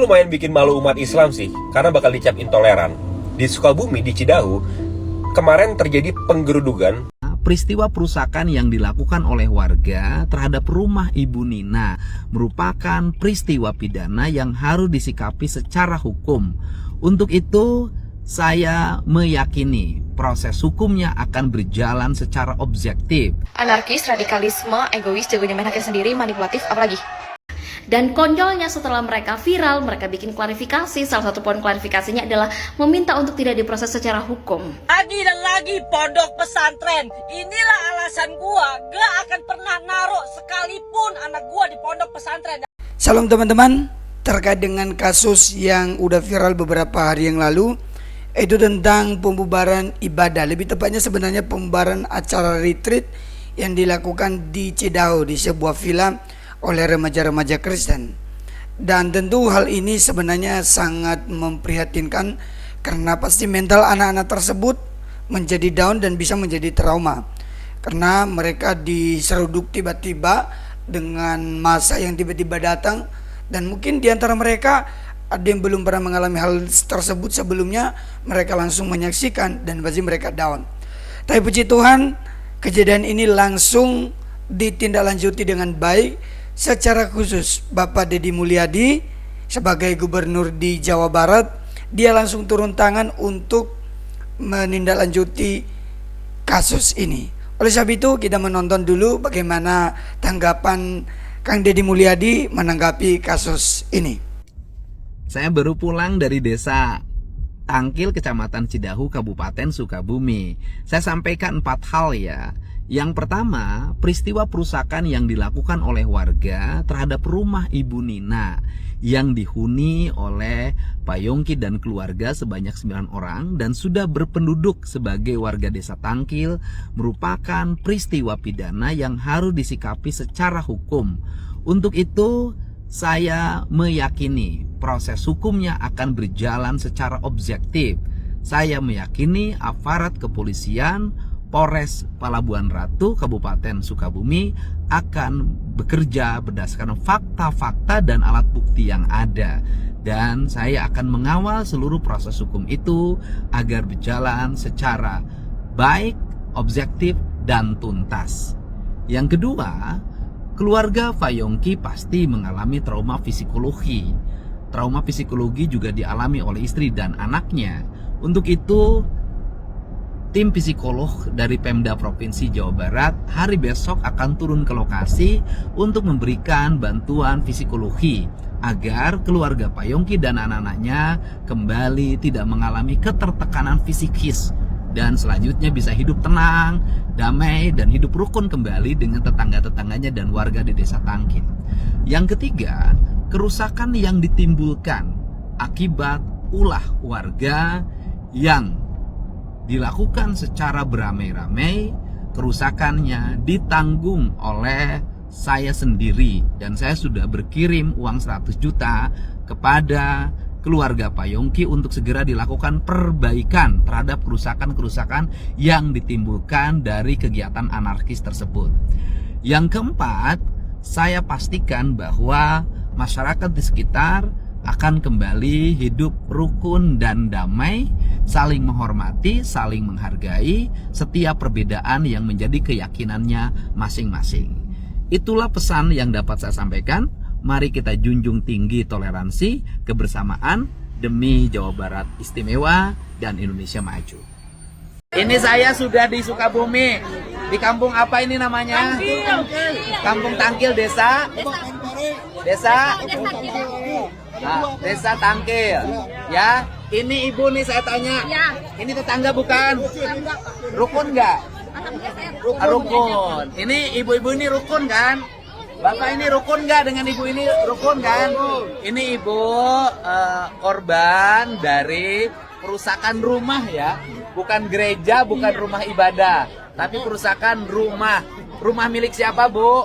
Lumayan bikin malu umat Islam sih, karena bakal dicap intoleran. Di Sukabumi, di Cidahu, kemarin terjadi penggerudukan. Peristiwa perusakan yang dilakukan oleh warga terhadap rumah Ibu Nina merupakan peristiwa pidana yang harus disikapi secara hukum. Untuk itu, saya meyakini proses hukumnya akan berjalan secara objektif. Anarkis, radikalisme, egois, jagonya menaknya sendiri, manipulatif, apalagi? Dan konyolnya setelah mereka viral, mereka bikin klarifikasi. Salah satu poin klarifikasinya adalah meminta untuk tidak diproses secara hukum. Lagi dan lagi pondok pesantren. Inilah alasan gua gak akan pernah naruh sekalipun anak gua di pondok pesantren. Salam teman-teman, terkait dengan kasus yang udah viral beberapa hari yang lalu, itu tentang pembubaran ibadah. Lebih tepatnya sebenarnya pembubaran acara retreat yang dilakukan di Cidahu, di sebuah villa oleh remaja-remaja Kristen. Dan tentu hal ini sebenarnya sangat memprihatinkan, karena pasti mental anak-anak tersebut menjadi down dan bisa menjadi trauma, karena mereka diseruduk tiba-tiba dengan massa yang tiba-tiba datang. Dan mungkin di antara mereka ada yang belum pernah mengalami hal tersebut sebelumnya, mereka langsung menyaksikan dan pasti mereka down. Tapi puji Tuhan, kejadian ini langsung ditindaklanjuti dengan baik. Secara khusus Bapak Deddy Mulyadi sebagai gubernur di Jawa Barat, dia langsung turun tangan untuk menindaklanjuti kasus ini. Oleh sebab itu kita menonton dulu bagaimana tanggapan Kang Deddy Mulyadi menanggapi kasus ini. Saya baru pulang dari desa Tangkil, Kecamatan Cidahu, Kabupaten Sukabumi. Saya sampaikan 4 hal ya. Yang pertama, peristiwa perusakan yang dilakukan oleh warga terhadap rumah Ibu Nina yang dihuni oleh Pak Yongki dan keluarga sebanyak 9 orang dan sudah berpenduduk sebagai warga desa Tangkil merupakan peristiwa pidana yang harus disikapi secara hukum. Untuk itu, saya meyakini proses hukumnya akan berjalan secara objektif. Saya meyakini aparat kepolisian Polres Palabuhan Ratu Kabupaten Sukabumi akan bekerja berdasarkan fakta-fakta dan alat bukti yang ada, dan saya akan mengawal seluruh proses hukum itu agar berjalan secara baik, objektif, dan tuntas. Yang kedua, keluarga Pak Yongki pasti mengalami trauma psikologi. Trauma psikologi juga dialami oleh istri dan anaknya. Untuk itu, tim psikolog dari Pemda Provinsi Jawa Barat hari besok akan turun ke lokasi untuk memberikan bantuan psikologi agar keluarga Pak Yongki dan anak-anaknya kembali tidak mengalami ketertekanan fisikis dan selanjutnya bisa hidup tenang, damai, dan hidup rukun kembali dengan tetangga-tetangganya dan warga di desa Tangkil. Yang ketiga, kerusakan yang ditimbulkan akibat ulah warga yang dilakukan secara beramai-ramai, kerusakannya ditanggung oleh saya sendiri, dan saya sudah berkirim uang 100 juta kepada keluarga Pak Yongki untuk segera dilakukan perbaikan terhadap kerusakan-kerusakan yang ditimbulkan dari kegiatan anarkis tersebut. Yang keempat, saya pastikan bahwa masyarakat di sekitar akan kembali hidup rukun dan damai, saling menghormati, saling menghargai setiap perbedaan yang menjadi keyakinannya masing-masing. Itulah pesan yang dapat saya sampaikan. Mari kita junjung tinggi toleransi, kebersamaan demi Jawa Barat istimewa dan Indonesia maju. Ini saya sudah di Sukabumi. Di kampung apa ini namanya? Kampung Tangkil, desa Desa Tangkil. Ya, ini ibu nih saya tanya. Ini tetangga bukan? Rukun nggak? Rukun. Ini ibu-ibu ini rukun kan? Bapak ini rukun nggak dengan ibu ini? Rukun kan? Ini ibu korban dari perusakan rumah ya, bukan gereja, bukan rumah ibadah, tapi perusakan rumah. Rumah milik siapa, Bu?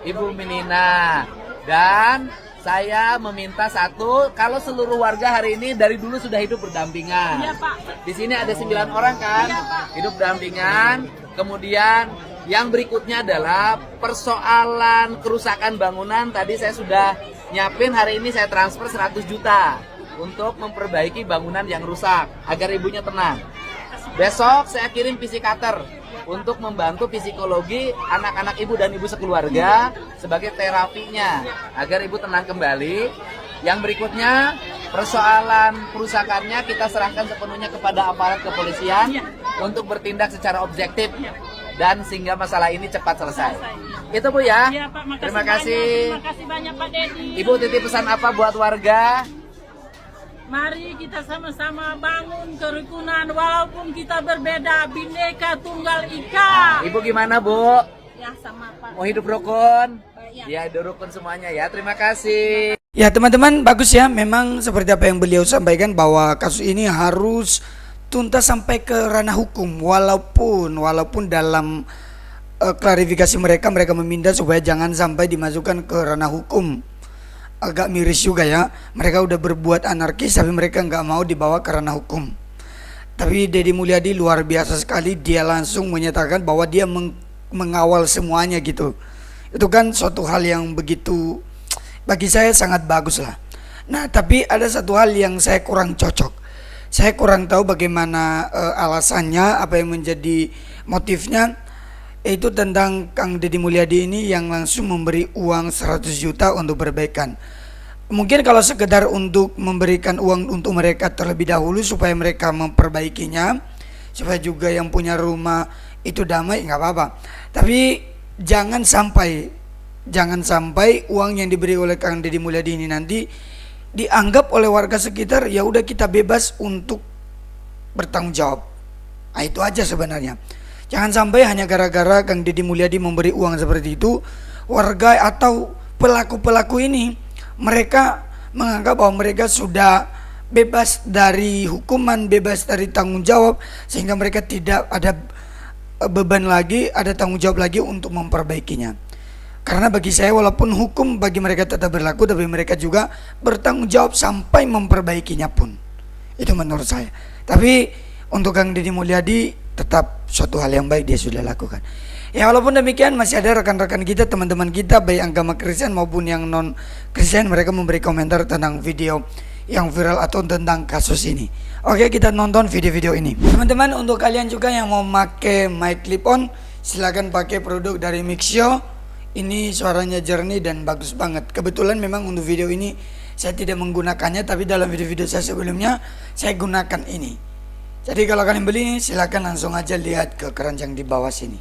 Ibu Minina. Dan saya meminta satu, kalau seluruh warga hari ini dari dulu sudah hidup berdampingan. Iya, Pak. Di sini ada 9 orang kan? Iya, Pak. Hidup berdampingan. Kemudian yang berikutnya adalah persoalan kerusakan bangunan. Tadi saya sudah nyiapin hari ini saya transfer 100 juta untuk memperbaiki bangunan yang rusak agar ibunya tenang. Besok saya kirim psikoter untuk membantu psikologi anak-anak ibu dan ibu sekeluarga sebagai terapinya agar ibu tenang kembali. Yang berikutnya, persoalan perusakannya kita serahkan sepenuhnya kepada aparat kepolisian untuk bertindak secara objektif dan sehingga masalah ini cepat selesai. Itu Bu ya. Iya, Pak, makasih Terima kasih. Terima kasih banyak Pak Dedi. Ibu titip pesan apa buat warga? Mari kita sama-sama bangun kerukunan walaupun kita berbeda, Bhinneka Tunggal Ika. Ibu gimana Bu? Ya sama Pak. Mau hidup rukun? Ya. Ya, hidup rukun semuanya ya. Terima kasih. Ya teman-teman, bagus ya. Memang seperti apa yang beliau sampaikan bahwa kasus ini harus tuntas sampai ke ranah hukum. Walaupun dalam klarifikasi mereka meminta supaya jangan sampai dimasukkan ke ranah hukum. Agak miris juga ya. Mereka udah berbuat anarkis tapi mereka nggak mau dibawa ke ranah hukum. Tapi Deddy Mulyadi luar biasa sekali. Dia langsung menyatakan bahwa dia mengawal semuanya gitu. Itu kan suatu hal yang begitu, bagi saya sangat bagus lah. Nah tapi ada satu hal yang saya kurang cocok. Saya kurang tahu bagaimana alasannya, apa yang menjadi motifnya. Itu tentang Kang Deddy Mulyadi ini yang langsung memberi uang 100 juta untuk perbaikan. Mungkin kalau sekedar untuk memberikan uang untuk mereka terlebih dahulu supaya mereka memperbaikinya, supaya juga yang punya rumah itu damai, nggak apa-apa. Tapi jangan sampai uang yang diberi oleh Kang Deddy Mulyadi ini nanti dianggap oleh warga sekitar ya udah kita bebas untuk bertanggung jawab. Nah, itu aja sebenarnya. Jangan sampai hanya gara-gara Kang Deddy Mulyadi memberi uang seperti itu, warga atau pelaku-pelaku ini mereka menganggap bahwa mereka sudah bebas dari hukuman, bebas dari tanggung jawab, sehingga mereka tidak ada beban lagi, ada tanggung jawab lagi untuk memperbaikinya. Karena bagi saya walaupun hukum bagi mereka tetap berlaku, tapi mereka juga bertanggung jawab sampai memperbaikinya pun. Itu menurut saya. Tapi untuk Kang Deddy Mulyadi tetap suatu hal yang baik dia sudah lakukan. Ya walaupun demikian masih ada rekan-rekan kita, teman-teman kita baik agama Kristen maupun yang non Kristen, mereka memberi komentar tentang video yang viral atau tentang kasus ini. Oke, kita nonton video-video ini. Teman-teman, untuk kalian juga yang mau pakai mic clip on, silakan pakai produk dari Mixio. Ini suaranya jernih dan bagus banget. Kebetulan memang untuk video ini saya tidak menggunakannya, tapi dalam video-video saya sebelumnya saya gunakan ini. Jadi kalau kalian beli silakan langsung aja lihat ke keranjang di bawah sini.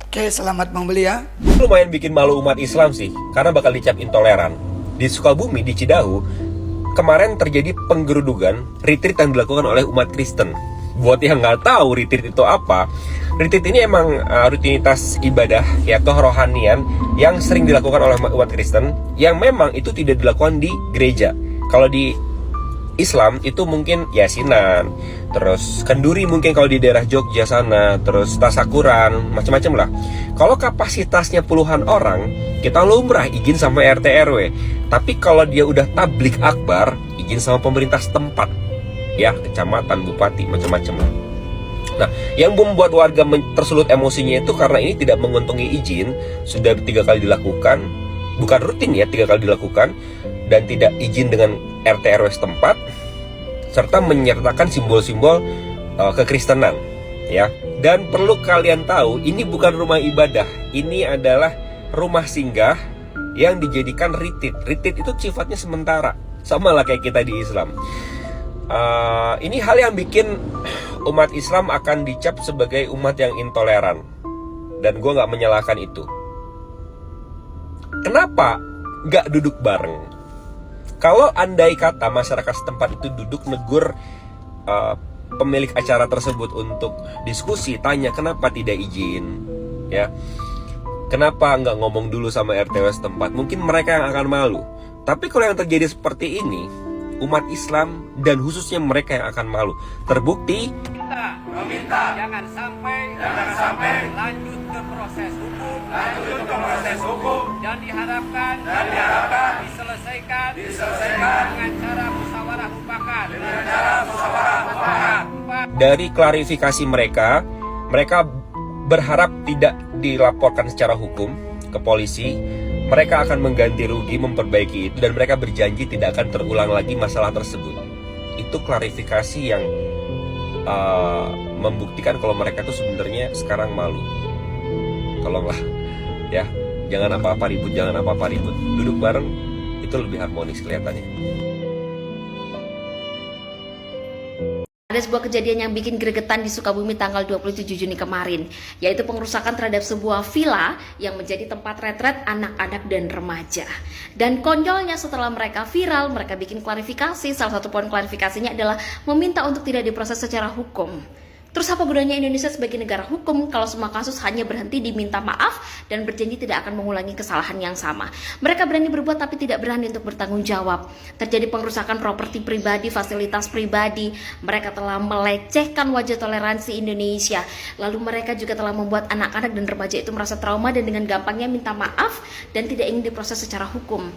Oke, selamat membeli ya. Lumayan bikin malu umat Islam sih, karena bakal dicap intoleran. Di Sukabumi, di Cidahu, kemarin terjadi penggerudukan retreat yang dilakukan oleh umat Kristen. Buat yang nggak tahu retreat itu apa, retreat ini emang rutinitas ibadah atau rohanian yang sering dilakukan oleh umat Kristen, yang memang itu tidak dilakukan di gereja. Kalau di Islam itu mungkin yasinan, terus kenduri mungkin kalau di daerah Jogja sana, terus tasakuran, macam-macam lah. Kalau kapasitasnya puluhan orang, kita lumrah izin sama RT RW. Tapi kalau dia udah tablik akbar, izin sama pemerintah setempat, ya kecamatan, bupati, macam-macam lah. Nah, yang membuat warga tersulut emosinya itu karena ini tidak menguntungi izin, sudah 3 kali dilakukan, bukan rutin ya, 3 kali dilakukan, dan tidak izin dengan RT RW setempat, serta menyertakan simbol-simbol kekristenan, ya. Dan perlu kalian tahu, ini bukan rumah ibadah, ini adalah rumah singgah yang dijadikan retreat. Retreat itu sifatnya sementara, sama lah kayak kita di Islam. Ini hal yang bikin umat Islam akan dicap sebagai umat yang intoleran, dan gue nggak menyalahkan itu. Kenapa nggak duduk bareng? Kalau andai kata masyarakat setempat itu duduk negur pemilik acara tersebut untuk diskusi, tanya kenapa tidak izin, ya, kenapa nggak ngomong dulu sama RTW setempat, mungkin mereka yang akan malu. Tapi kalau yang terjadi seperti ini, umat Islam dan khususnya mereka yang akan malu. Terbukti kita meminta jangan sampai lanjut ke proses hukum, dan diharapkan diselesaikan dengan cara musyawarah mufakat. Dari klarifikasi mereka berharap tidak dilaporkan secara hukum ke polisi. Mereka akan mengganti rugi, memperbaiki itu, dan mereka berjanji tidak akan terulang lagi masalah tersebut. Itu klarifikasi yang membuktikan kalau mereka tuh sebenarnya sekarang malu. Tolonglah ya, jangan apa-apa ribut, duduk bareng, itu lebih harmonis kelihatannya. Ada sebuah kejadian yang bikin gregetan di Sukabumi tanggal 27 Juni kemarin, yaitu pengerusakan terhadap sebuah villa yang menjadi tempat retret anak-anak dan remaja. Dan konyolnya setelah mereka viral, mereka bikin klarifikasi. Salah satu poin klarifikasinya adalah meminta untuk tidak diproses secara hukum. Terus apa gunanya Indonesia sebagai negara hukum kalau semua kasus hanya berhenti diminta maaf dan berjanji tidak akan mengulangi kesalahan yang sama? Mereka berani berbuat tapi tidak berani untuk bertanggung jawab. Terjadi pengerusakan properti pribadi, fasilitas pribadi. Mereka telah melecehkan wajah toleransi Indonesia. Lalu mereka juga telah membuat anak-anak dan remaja itu merasa trauma dan dengan gampangnya minta maaf dan tidak ingin diproses secara hukum.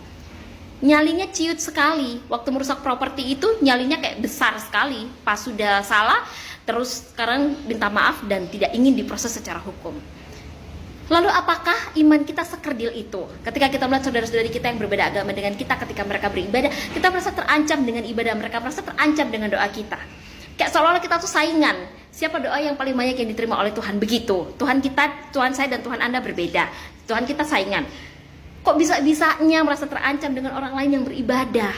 Nyalinya ciut sekali. Waktu merusak properti itu nyalinya kayak besar sekali. Pas sudah salah, terus sekarang minta maaf dan tidak ingin diproses secara hukum. Lalu apakah iman kita sekerdil itu? Ketika kita melihat saudara-saudari kita yang berbeda agama dengan kita, ketika mereka beribadah, kita merasa terancam dengan ibadah mereka, merasa terancam dengan doa kita. Kayak seolah-olah kita tuh saingan. Siapa doa yang paling banyak yang diterima oleh Tuhan? Begitu. Tuhan kita, Tuhan saya dan Tuhan Anda berbeda. Tuhan kita saingan. Kok bisa-bisanya merasa terancam dengan orang lain yang beribadah?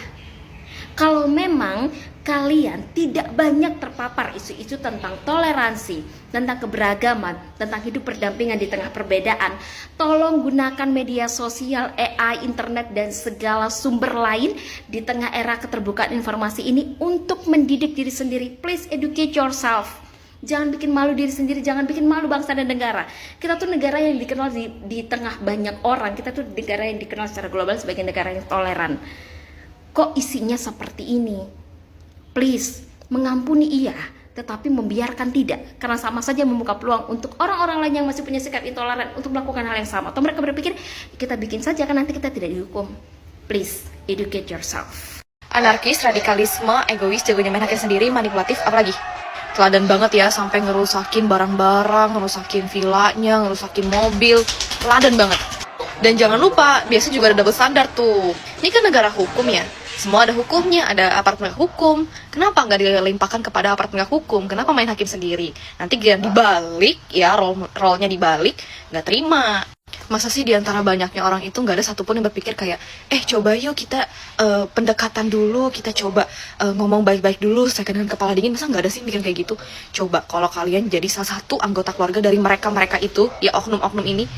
Kalau memang kalian tidak banyak terpapar isu-isu tentang toleransi, tentang keberagaman, tentang hidup berdampingan di tengah perbedaan, tolong gunakan media sosial, AI, internet, dan segala sumber lain di tengah era keterbukaan informasi ini untuk mendidik diri sendiri. Please educate yourself. Jangan bikin malu diri sendiri, jangan bikin malu bangsa dan negara. Kita tuh negara yang dikenal di tengah banyak orang. Kita tuh negara yang dikenal secara global sebagai negara yang toleran. Kok isinya seperti ini? Please, mengampuni iya, tetapi membiarkan tidak. Karena sama saja membuka peluang untuk orang-orang lain yang masih punya sikap intoleran untuk melakukan hal yang sama. Atau mereka berpikir, kita bikin saja kan nanti kita tidak dihukum. Please, educate yourself. Anarkis, radikalisme, egois, jagonya main haknya sendiri, manipulatif, apalagi? Teladan banget ya, sampai ngerusakin barang-barang, ngerusakin villanya, ngerusakin mobil. Teladan banget. Dan jangan lupa, biasa juga ada double standar tuh. Ini kan negara hukum ya. Semua ada hukumnya, ada aparat penegak hukum. Kenapa nggak dilimpahkan kepada aparat penegak hukum? Kenapa main hakim sendiri? Nanti dia dibalik, ya role-nya dibalik, nggak terima. Masa sih diantara banyaknya orang itu nggak ada satupun yang berpikir kayak, coba yuk kita pendekatan dulu, kita coba ngomong baik-baik dulu, saya dengan kepala dingin. Masa nggak ada sih mikir kayak gitu? Coba kalau kalian jadi salah satu anggota keluarga dari mereka itu, ya oknum-oknum ini,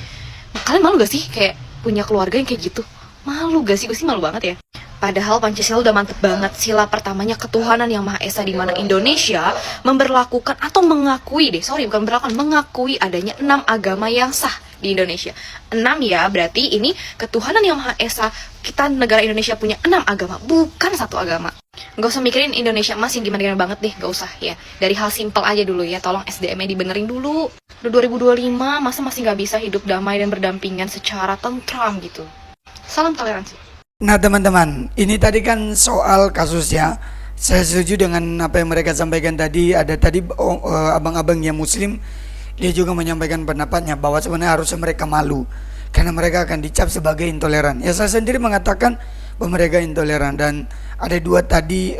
kalian malu gak sih kayak punya keluarga yang kayak gitu? Malu gak sih? Gue sih malu banget ya. Padahal Pancasila udah mantep banget. Sila pertamanya ketuhanan yang Maha Esa, di mana Indonesia memberlakukan atau mengakui mengakui adanya 6 agama yang sah di Indonesia. 6 ya, berarti ini ketuhanan yang Maha Esa. Kita negara Indonesia punya 6 agama, bukan 1 agama. Gak usah mikirin Indonesia masih gimana-gimana banget deh, gak usah ya. Dari hal simpel aja dulu ya, tolong SDM-nya dibenerin dulu. Udah 2025, masa masih gak bisa hidup damai dan berdampingan secara tentram gitu. Salam toleransi. Nah teman-teman, ini tadi kan soal kasusnya. Saya setuju dengan apa yang mereka sampaikan tadi. Ada tadi abang-abang yang muslim, dia juga menyampaikan pendapatnya bahwa sebenarnya harusnya mereka malu karena mereka akan dicap sebagai intoleran. Ya saya sendiri mengatakan bahwa mereka intoleran. Dan ada 2 tadi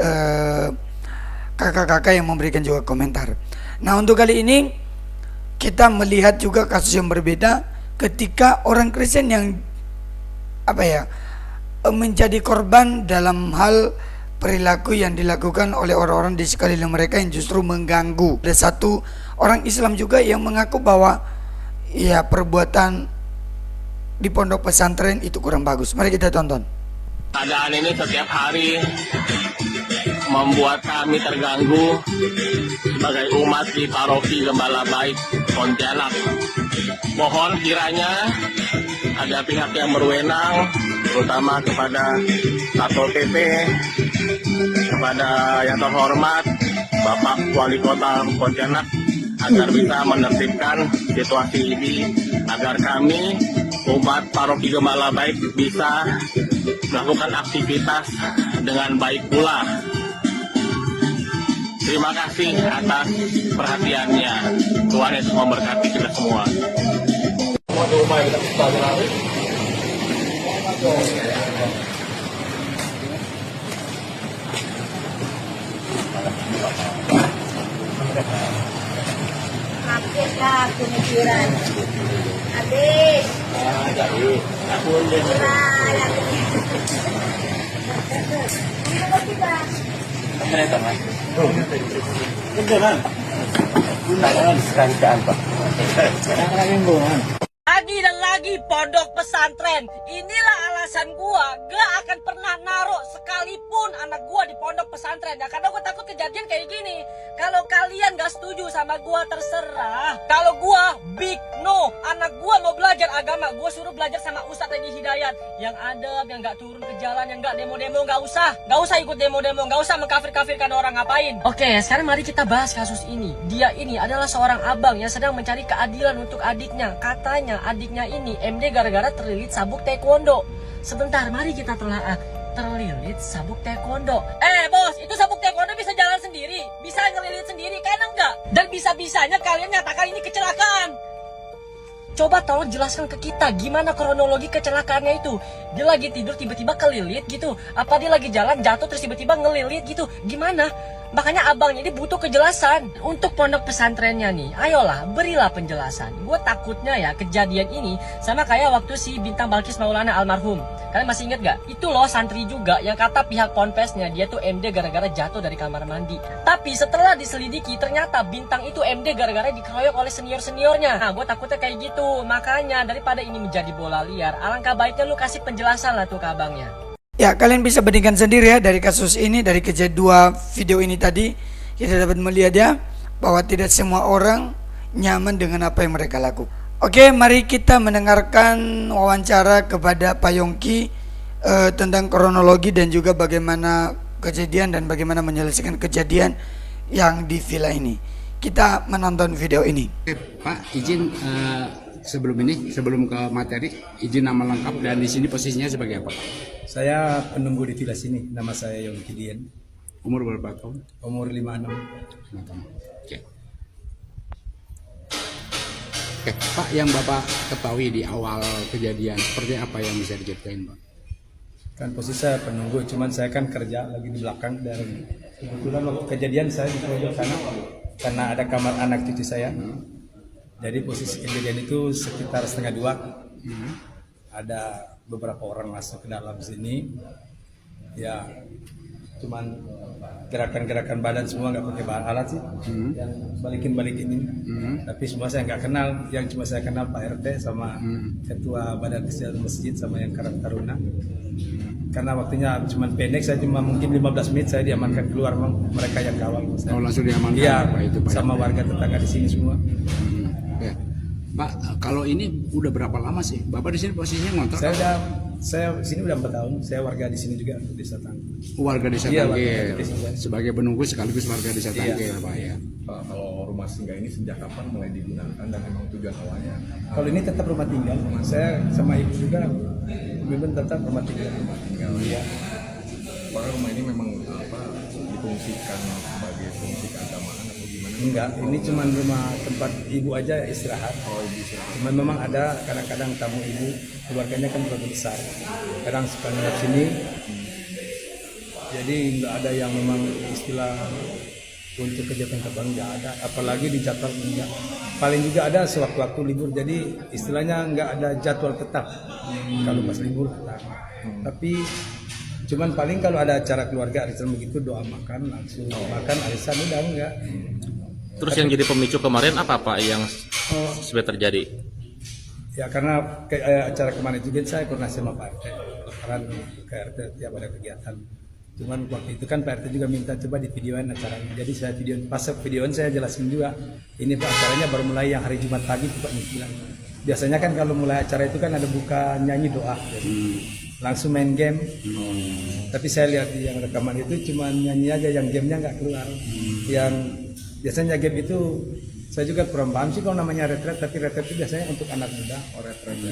kakak-kakak yang memberikan juga komentar. Nah untuk kali ini kita melihat juga kasus yang berbeda ketika orang Kristen yang menjadi korban dalam hal perilaku yang dilakukan oleh orang-orang di sekeliling mereka yang justru mengganggu. Ada satu orang Islam juga yang mengaku bahwa ya perbuatan di pondok pesantren itu kurang bagus. Mari kita tonton. Keadaan ini setiap hari membuat kami terganggu sebagai umat di Paroki Gembala Baik Pontianak. Mohon kiranya ada pihak yang berwenang, terutama kepada Satpol PP, kepada yang terhormat Bapak Wali Kota Pontianak, agar bisa menertibkan situasi ini, agar kami umat Paroki Gembala Baik bisa melakukan aktivitas dengan baik pula. Terima kasih atas perhatiannya. Tuhan Yesus memberkati kita semua. Habis lah pemikiran. Habis. Jadi aku udah Lagi dan lagi pondok pesantren. Inilah alasan gua gak akan pernah naruh sekalipun anak gua di pondok pesantren ya, karena gua takut kejadian kayak gini. Kalau kalian gak setuju sama gua terserah. Kalau gua big no, anak gua mau belajar agama, gua suruh belajar sama Ustadz Edi Hidayat yang adab, yang gak turun ke jalan, yang gak demo-demo, gak usah ikut demo-demo, gak usah mengkafir-kafirkan orang, ngapain. Oke, sekarang mari kita bahas kasus ini. Dia ini adalah seorang abang yang sedang mencari keadilan untuk adiknya. Katanya adiknya ini MD gara-gara terlilit sabuk taekwondo. Sebentar, mari kita telaah. Terlilit sabuk taekwondo. Bos, itu sabuk taekwondo bisa jalan sendiri, bisa ngelilit sendiri, kan enggak? Dan bisa-bisanya kalian nyatakan ini kecelakaan. Coba tolong jelaskan ke kita gimana kronologi kecelakaannya itu. Dia lagi tidur tiba-tiba kelilit gitu. Apa dia lagi jalan jatuh terus tiba-tiba ngelilit gitu. Gimana? Makanya abang ini butuh kejelasan. Untuk pondok pesantrennya nih, ayolah berilah penjelasan. Gue takutnya ya kejadian ini sama kayak waktu si Bintang Balkis Maulana almarhum. Kalian masih inget gak? Itu loh santri juga yang kata pihak ponpesnya dia tuh MD gara-gara jatuh dari kamar mandi. Tapi setelah diselidiki ternyata Bintang itu MD gara-gara dikeroyok oleh senior-seniornya. Nah gue takutnya kayak gitu. Makanya daripada ini menjadi bola liar, alangkah baiknya lu kasih penjelasan lah tuh ke abangnya. Ya, kalian bisa bandingkan sendiri ya dari kasus ini, dari dua video ini tadi. Kita dapat melihat ya bahwa tidak semua orang nyaman dengan apa yang mereka lakukan. Oke, mari kita mendengarkan wawancara kepada Pak Yongki tentang kronologi dan juga bagaimana kejadian dan bagaimana menyelesaikan kejadian yang di villa ini. Kita menonton video ini. Pak, izin sebelum ke materi, izin nama lengkap dan di sini posisinya sebagai apa, Pak? Saya penunggu di villa sini. Nama saya Yongki Dian. Umur berapa tahun? Umur 56. Oke. Oke, Pak, yang Bapak ketahui di awal kejadian seperti apa yang bisa diceritain, Pak? Kan posisi saya penunggu, cuman saya kan kerja lagi di belakang dan kebetulan waktu kejadian saya di pojok sana karena ada kamar anak cucu saya. Jadi posisi kejadian itu sekitar 1:30. Ada beberapa orang masuk ke dalam sini. Ya, cuman gerakan-gerakan badan semua nggak pakai bahan alat sih. Yang balikin ini. Tapi semua saya nggak kenal. Yang cuma saya kenal Pak RT sama Ketua Badan Kesehatan Masjid sama yang Karang Taruna. Karena waktunya cuma pendek, saya cuma mungkin 15 menit saya diamankan keluar, mereka yang kawal. Oh, langsung diamankan? Iya, Pak, sama warga tetangga di sini semua. Oke. Pak, kalau ini udah berapa lama sih? Bapak di sini posisinya ngontrak? Saya di sini udah 4 tahun. Saya warga di sini juga, Desa Tangkil. Warga Desa Tangkil. Sebagai penunggu sekaligus warga Desa Tangkil, Pak ya. Pak, kalau rumah singgah ini sejak kapan mulai digunakan dan memang tujuan awalnya? Kalau ini tetap rumah tinggal. Saya sama ibu juga memang tetap rumah tinggal. Iya. Apakah rumah ini memang difungsikan sebagai fungsi keagamaan atau gimana? Enggak, ini cuma rumah tempat ibu aja istirahat. Oh, ibu istirahat. Cuman memang ada kadang-kadang tamu ibu, keluarganya kan keluarga besar. Kadang suka nginep sini. Jadi nggak ada yang memang istilah untuk kegiatan terbang, nggak ada. Apalagi di jadwal enggak. Paling juga ada sewaktu-waktu libur. Jadi istilahnya nggak ada jadwal tetap. Kalau pas libur tetap. Tapi cuman paling kalau ada acara keluarga arisan begitu doa makan langsung makan arisan udah enggak. Terus yang jadi pemicu kemarin apa Pak yang sudah terjadi? Ya karena acara kemarin juga saya koordinasi sama Pak RT, karena ke RT tiap ada kegiatan. Cuman waktu itu kan Pak RT juga minta coba di videoin acaranya. Jadi saya videoin saya jelasin juga. Ini Pak acaranya baru mulai yang hari Jumat pagi Pak bilang. Biasanya kan kalau mulai acara itu kan ada buka nyanyi doa. Jadi langsung main game. Tapi saya lihat yang rekaman itu cuma nyanyi aja, yang gamenya nggak keluar. Yang biasanya game itu saya juga kurang paham sih kalau namanya retret, tapi retret itu biasanya untuk anak muda.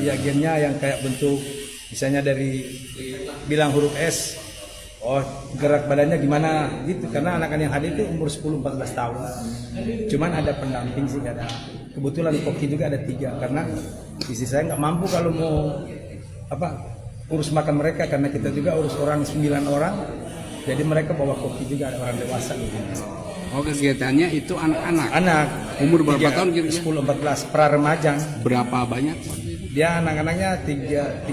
Iya, gamenya yang kayak bentuk misalnya dari bilang huruf S, gerak badannya gimana gitu, karena anak-anak yang hadir itu umur 10-14 tahun. Cuman ada pendamping sih, ada. Kebetulan koki juga ada 3, karena istri saya nggak mampu kalau mau urus makan mereka, karena kita juga urus orang 9 orang. Jadi mereka bawa kopi juga, ada orang dewasa gitu. Oh, kegiatannya itu anak-anak. Anak Umur berapa tahun kira-kira? 10-14 pra remaja. Berapa banyak? Dia anak-anaknya 30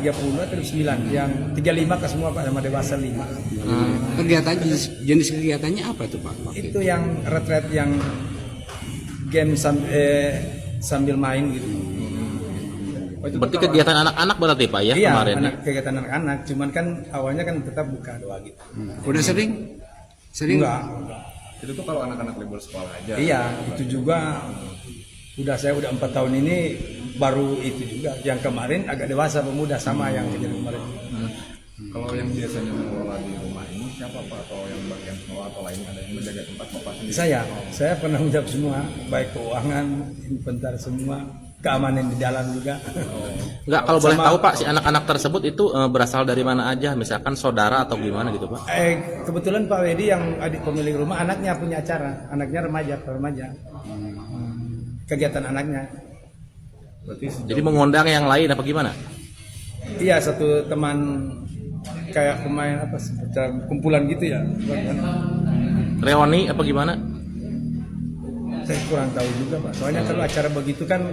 atau 9, yang 35 ke semua Pak, sama dewasa 5. Kegiatan jenis kegiatannya apa tuh Pak? Itu yang retret yang game sambil main gitu. Berarti kegiatan anak-anak berarti Pak ya Iya, kemarin? kegiatan anak-anak, cuman kan awalnya kan tetap buka doa gitu. Udah sering? Sering? Enggak. Itu tuh kalau anak-anak libur sekolah aja. Iya, itu juga saya udah 4 tahun ini baru itu juga. Yang kemarin agak dewasa pemuda sama yang kejadian kemarin. Kalau yang biasanya mengelola di rumah ini siapa Pak? Atau yang bagian pengelola atau lain ada yang menjaga tempat Bapak sendiri? Saya pernah menjawab semua, baik keuangan, inventar semua, keamanan di dalam juga. Enggak, kalau boleh tahu Pak, si anak-anak tersebut itu berasal dari mana aja? Misalkan saudara atau gimana gitu Pak? Kebetulan Pak Wedi yang adik pemilik rumah, anaknya punya acara, anaknya remaja. Kegiatan anaknya. Berarti Jadi mengundang yang lain apa gimana? Iya, satu teman kayak pemain apa semacam kumpulan gitu ya. Reoni apa gimana? Saya kurang tahu juga Pak. Soalnya kalau acara begitu kan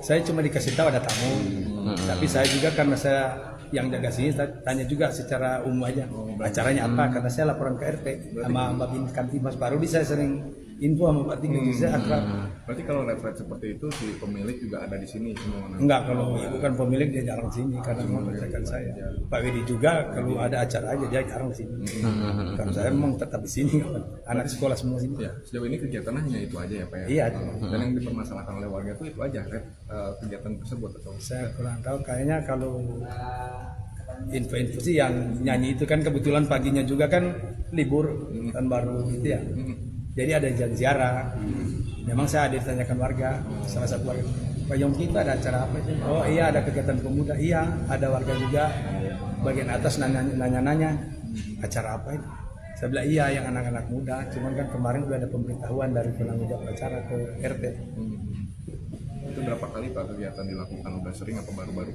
saya cuma dikasih tahu ada tamu. Tapi saya juga karena saya yang jaga sini, saya tanya juga secara umum aja acaranya apa, karena saya laporan ke RT sama Mbak Bin Kamtimas Parudi, saya sering info sama Pak Tinggi, saya akrab. berarti kalau retret seperti itu si pemilik juga ada di sini semua. Enggak, kalau ibu kan pemilik dia jarang sini karena mempercayakan saya. Pak Wedi juga kalau ada acara aja dia jarang sini. Karena saya memang tetap di sini, anak sekolah semua sini. Ya, sejauh ini kegiatan hanya itu aja ya Pak ya? Iya. Dan yang dipermasalahkan oleh warga itu aja kegiatan tersebut atau? Saya kurang tahu, kayaknya kalau info-info sih yang nyanyi itu kan kebetulan paginya juga kan libur tahun baru gitu ya. Jadi ada jalan ziarah. Memang saya ada ditanyakan warga, salah satu warga, Pak Yongki itu ada acara apa itu? Oh iya, ada kegiatan pemuda. Iya, ada warga juga bagian atas nanya-nanya acara apa itu? Saya bilang iya, yang anak-anak muda. Cuman kan kemarin udah ada pemberitahuan dari penanggung jawab acara ke RT. Itu berapa kali Pak kegiatan dilakukan? Udah sering apa baru-baru?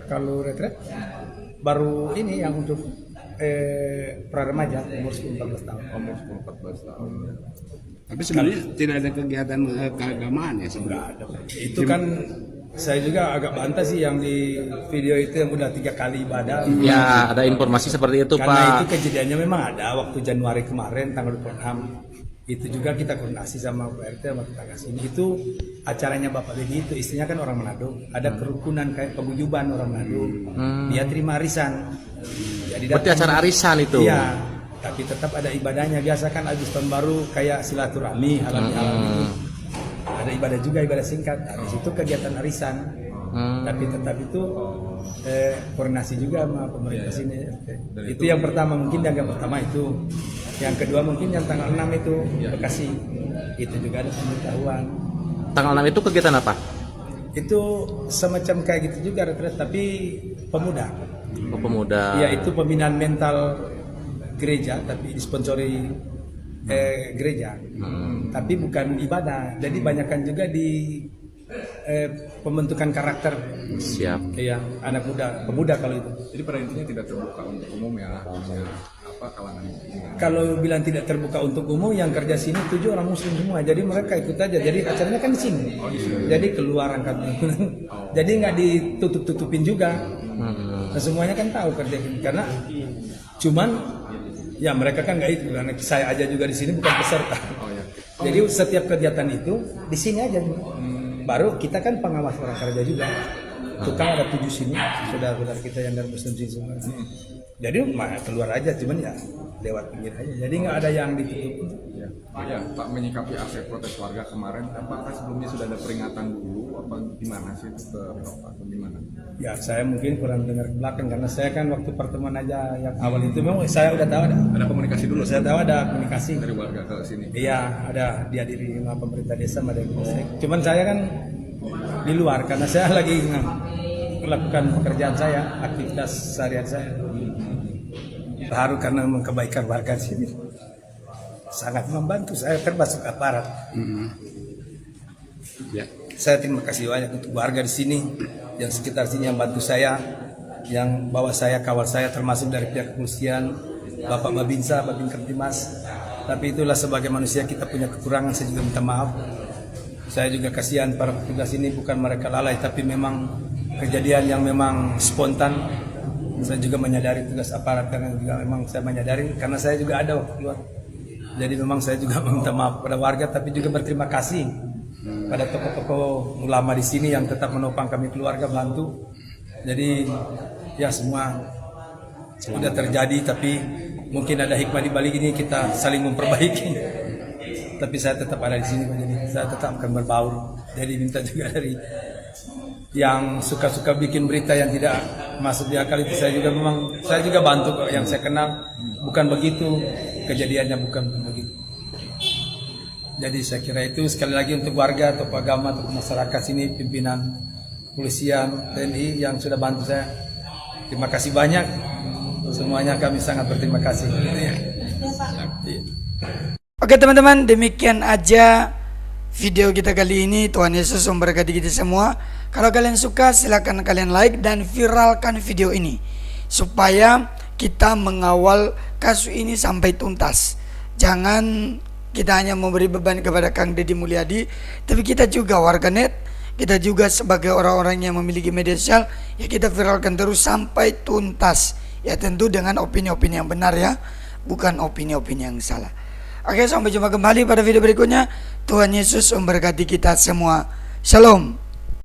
Kalau retret baru ini yang untuk pra remaja umur 10-14 tahun. Umur 10-14 tahun. Tapi sebenarnya tidak ada kegiatan keagamaan ya sebenarnya. Itu kan saya juga agak bantah sih yang di video itu yang udah 3 kali ibadah. Ya, ada informasi seperti itu Karena Pak. itu kejadiannya memang ada waktu Januari kemarin tanggal 26. Itu juga kita koordinasi sama Pak RT sama tetangga sini. Itu acaranya Bapak Dedi itu istrinya kan orang Manado. Ada kerukunan kayak paguyuban orang Manado. Dia terima arisan. Jadi Berarti acara arisan itu. Iya, tapi tetap ada ibadahnya. Biasa kan habis tahun baru kayak silaturahmi alami-alami. Ada ibadah juga, ibadah singkat. Di situ kegiatan arisan. Tapi tetap itu koordinasi juga sama pemerintah sini. Itu yang pertama, mungkin yang pertama itu. Yang kedua mungkin yang tanggal 6 itu Bekasi. Itu juga ada pemberitahuan. Tanggal 6 itu kegiatan apa? Itu semacam kayak gitu juga retret tapi pemuda. Oh, pemuda. Ya, itu pembinaan mental gereja tapi disponsori gereja. Tapi bukan ibadah. Jadi banyakkan juga di pembentukan karakter. Siap. Iya, anak muda, pemuda kalau itu. Jadi pada intinya tidak terbuka untuk umum ya, kalangan. Kalau bilang tidak terbuka untuk umum, yang kerja sini 7 orang muslim semua. Jadi mereka ikut aja. Jadi acaranya kan di sini. Jadi keluar angkat. Jadi nggak ditutup-tutupin juga. Nah, semuanya kan tahu kerja ini. Karena cuman ya mereka kan nggak itu. Karena saya aja juga di sini bukan peserta. Jadi setiap kegiatan itu di sini aja. Baru kita kan pengawas orang kerja juga. Tukang ada 7 sini, saudara-saudara kita yang dari muslim sini semua. Jadi keluar aja, cuman ya lewat pinggir aja. Jadi nggak ada yang ditutup. Ya, Pak, menyikapi aksi protes warga kemarin, apakah sebelumnya sudah ada peringatan dulu? Apa gimana sih itu atau gimana? Ya saya mungkin kurang dengar ke belakang karena saya kan waktu pertemuan aja yang awal itu memang saya udah tahu ada komunikasi dulu. Saya tahu ada komunikasi dari warga ke sini. Iya, ada dihadiri sama pemerintah desa sama dari polsek. Cuman saya kan di luar karena saya lagi melakukan pekerjaan saya, aktivitas seharian saya. Baru karena kebaikan warga sini sangat membantu saya termasuk aparat. Ya. Saya terima kasih banyak untuk warga di sini yang sekitar sini yang bantu saya yang bawa saya, kawal saya, termasuk dari pihak kepolisian, Bapak Babinsa, Babin Kertimas. Tapi itulah sebagai manusia kita punya kekurangan, saya juga minta maaf. Saya juga kasihan para petugas ini, bukan mereka lalai, tapi memang kejadian yang memang spontan. Saya juga menyadari tugas aparat, karena juga memang saya menyadari, karena saya juga ada waktu keluar. Jadi memang saya juga meminta maaf kepada warga, tapi juga berterima kasih pada tokoh-tokoh ulama di sini yang tetap menopang kami keluarga, bantu. Jadi ya semua sudah terjadi, tapi mungkin ada hikmah di balik ini, kita saling memperbaiki. Tapi saya tetap ada di sini, jadi saya tetap akan berbaur. Jadi minta juga dari yang suka-suka bikin berita yang tidak masuk di akal itu, saya juga bantu kok. Yang saya kenal bukan begitu, kejadiannya bukan begitu. Jadi saya kira itu sekali lagi untuk warga, tokoh agama, tokoh masyarakat sini, pimpinan polisian, TNI yang sudah bantu saya. Terima kasih banyak. Semuanya kami sangat berterima kasih. Oke teman-teman, demikian aja video kita kali ini. Tuhan Yesus memberkati kita semua. Kalau kalian suka, silakan kalian like dan viralkan video ini supaya kita mengawal kasus ini sampai tuntas. Jangan kita hanya memberi beban kepada Kang Deddy Mulyadi, tapi kita juga warganet, kita juga sebagai orang-orang yang memiliki media sosial, ya kita viralkan terus sampai tuntas. Ya tentu dengan opini-opini yang benar ya, bukan opini-opini yang salah. Oke, sampai jumpa kembali pada video berikutnya. Tuhan Yesus memberkati kita semua. Shalom.